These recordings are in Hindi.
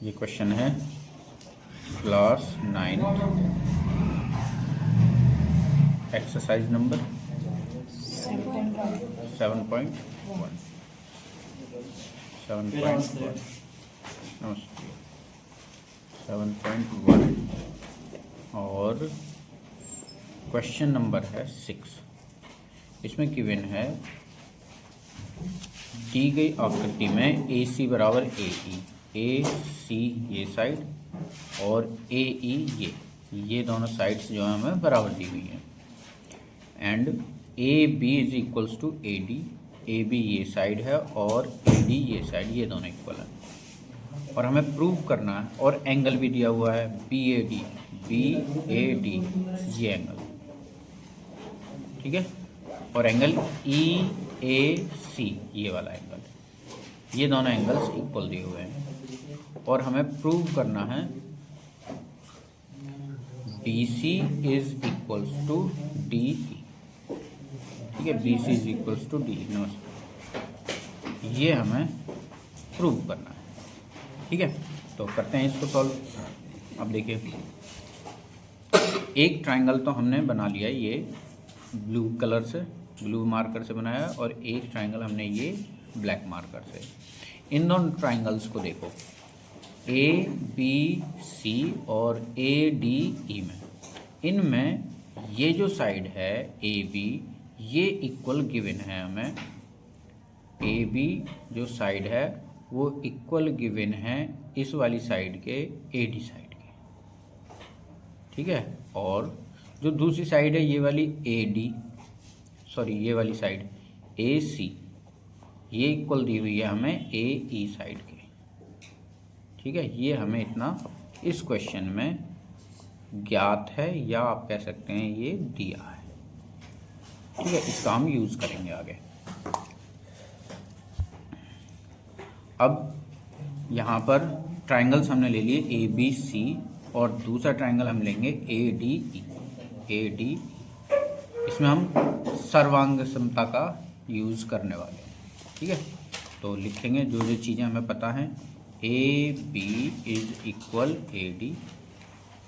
ये क्वेश्चन है क्लास 9 एक्सरसाइज नंबर 7.1 नमस्ते 7.1 और क्वेश्चन नंबर है 6। इसमें गिवन है दी गई आकृति में ए सी बराबर ए सी ये साइड और ए ई ये दोनों साइड्स जो है हमें बराबर दी हुई हैं and A B is equals to A B ये साइड है और ए डी ये साइड, ये दोनों इक्वल है और हमें प्रूव करना है। और एंगल भी दिया हुआ है बी ए डी ये एंगल, ठीक है। और एंगल ई ए सी ये वाला एंगल, ये दोनों एंगल्स इक्वल दिए हुए हैं और हमें प्रूव करना है B C is equals to D E, ठीक है। B C is equals to D E, ये हमें प्रूव करना है, ठीक है। तो करते हैं इसको सॉल्व। अब देखिए एक ट्रायंगल तो हमने बना लिया, ये ब्लू कलर से, ब्लू मार्कर से बनाया और एक ट्रायंगल हमने ये ब्लैक मार्कर से। इन दोनों ट्रायंगल्स को देखो ए बी सी और ए डी ई में, इनमें ये जो साइड है ए बी ये इक्वल गिवन है हमें। ए बी जो साइड है वो इक्वल गिवन है इस वाली साइड के ए डी साइड के, ठीक है। और जो दूसरी साइड है ये वाली ए डी, सॉरी ये वाली साइड ए सी, ये इक्वल दी हुई है हमें ए ई साइड के, ठीक है। ये हमें इतना इस क्वेश्चन में ज्ञात है या आप कह सकते हैं ये दिया है, ठीक है। इसका हम यूज़ करेंगे आगे। अब यहाँ पर ट्रायंगल्स हमने ले लिए ए बी सी और दूसरा ट्रायंगल हम लेंगे ए डी ई। इसमें हम सर्वांग समता का यूज़ करने वाले हैं, ठीक है। तो लिखेंगे जो जो चीज़ें हमें पता हैं, A B is equal A D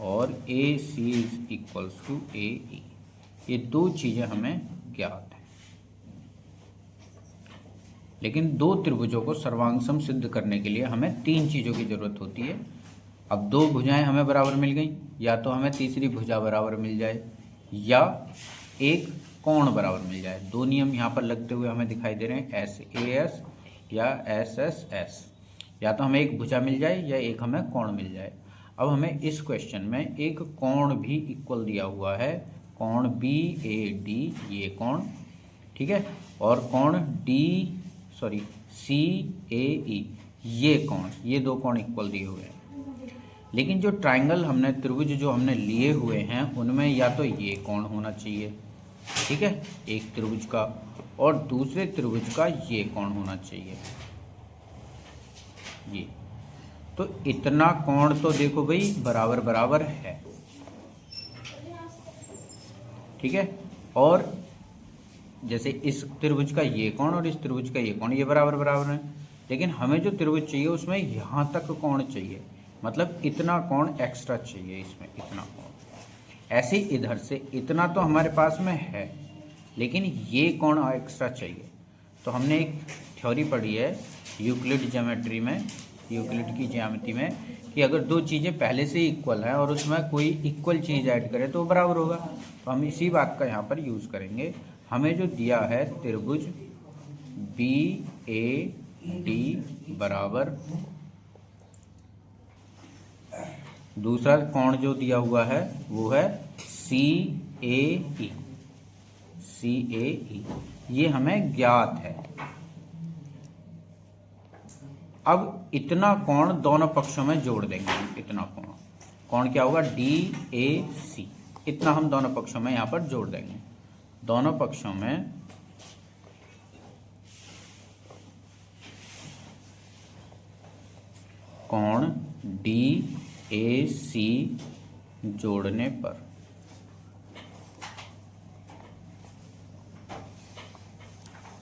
और A C is equals to A E, ये दो चीज़ें हमें ज्ञात हैं। लेकिन दो त्रिभुजों को सर्वांग सम सिद्ध करने के लिए हमें तीन चीज़ों की ज़रूरत होती है। अब दो भुजाएं हमें बराबर मिल गई, या तो हमें तीसरी भुजा बराबर मिल जाए या एक कोण बराबर मिल जाए। दो नियम यहाँ पर लगते हुए हमें दिखाई दे रहे हैं, एस ए एस या एस एस एस। या तो हमें एक भुजा मिल जाए या एक हमें कोण मिल जाए। अब हमें इस क्वेश्चन में एक कोण भी इक्वल दिया हुआ है, कोण बी ए डी ये कोण, ठीक है। और कोण सी ए ई ये कोण, ये दो कोण इक्वल दिए हुए हैं। लेकिन जो ट्रायंगल हमने त्रिभुज जो हमने लिए हुए हैं उनमें या तो ये कोण होना चाहिए, ठीक है, एक त्रिभुज का, और दूसरे त्रिभुज का ये कोण होना चाहिए, ये। तो इतना कोण तो देखो भाई बराबर बराबर है, ठीक है। और जैसे इस त्रिभुज का ये कोण और इस त्रिभुज का ये कोण ये बराबर बराबर है, लेकिन हमें जो त्रिभुज चाहिए उसमें यहाँ तक कोण चाहिए, मतलब इतना कोण एक्स्ट्रा चाहिए इसमें, इतना कोण। ऐसे इधर से इतना तो हमारे पास में है, लेकिन ये कोण एक्स्ट्रा चाहिए। तो हमने एक थ्योरी पढ़ी है यूक्लिड ज्योमेट्री में, यूक्लिड की ज्यामिति में, कि अगर दो चीज़ें पहले से इक्वल हैं और उसमें कोई इक्वल चीज़ ऐड करे तो बराबर होगा। तो हम इसी बात का यहाँ पर यूज़ करेंगे। हमें जो दिया है त्रिभुज बी ए डी बराबर, दूसरा कोण जो दिया हुआ है वो है सी ए ई, ये हमें ज्ञात है। अब इतना कोण दोनों पक्षों में जोड़ देंगे हम, इतना कोण क्या होगा डी ए सी, इतना हम दोनों पक्षों में यहाँ पर जोड़ देंगे। दोनों पक्षों में कोण डी ए सी जोड़ने पर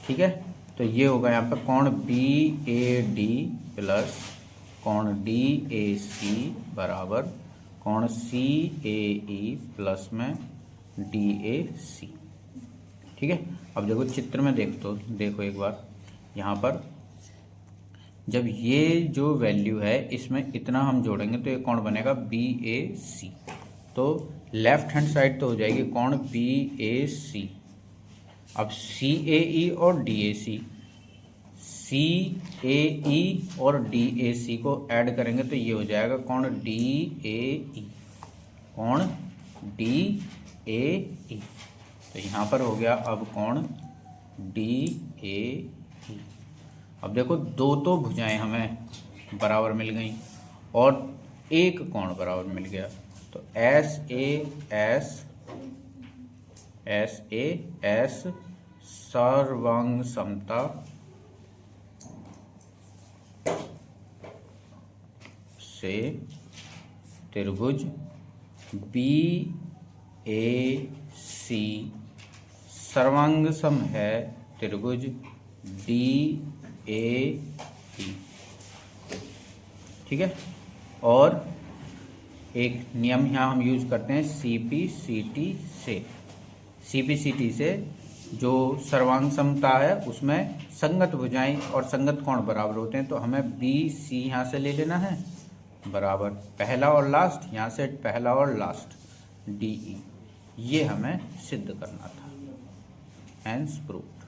ठीक है। तो ये होगा यहाँ पर कोण बी ए डी प्लस कोण डी ए सी बराबर कोण सी ए ई प्लस में डी ए सी। ठीक है, अब देखो चित्र में देखो एक बार, यहाँ पर जब ये जो वैल्यू है इसमें इतना हम जोड़ेंगे तो ये कौन बनेगा बी ए सी। तो लेफ्ट हैंड साइड तो हो जाएगी कौन बी ए सी। अब सी ए ई और डी ए सी, सी ए ई और डी ए सी को ऐड करेंगे तो ये हो जाएगा कौन डी ए ई, कौन डी ए ई। तो यहाँ पर हो गया अब कौन डी ए ई। अब देखो दो तो भुजाएं हमें बराबर मिल गई और एक कोण बराबर मिल गया। तो एस ए एस सर्वांग समता से त्रिभुज बी ए सी सर्वांग सम है त्रिभुज डी ए ई। ठीक है, और एक नियम यहाँ हम यूज करते हैं सीपीसीटी से। सीपीसीटी से जो सर्वांग समता है उसमें संगत भुजाएं और संगत कोण बराबर होते हैं, तो हमें बी सी यहाँ से ले लेना है बराबर पहला और लास्ट, यहाँ से पहला और लास्ट डी ई। ये हमें सिद्ध करना था, हैंस प्रूफ।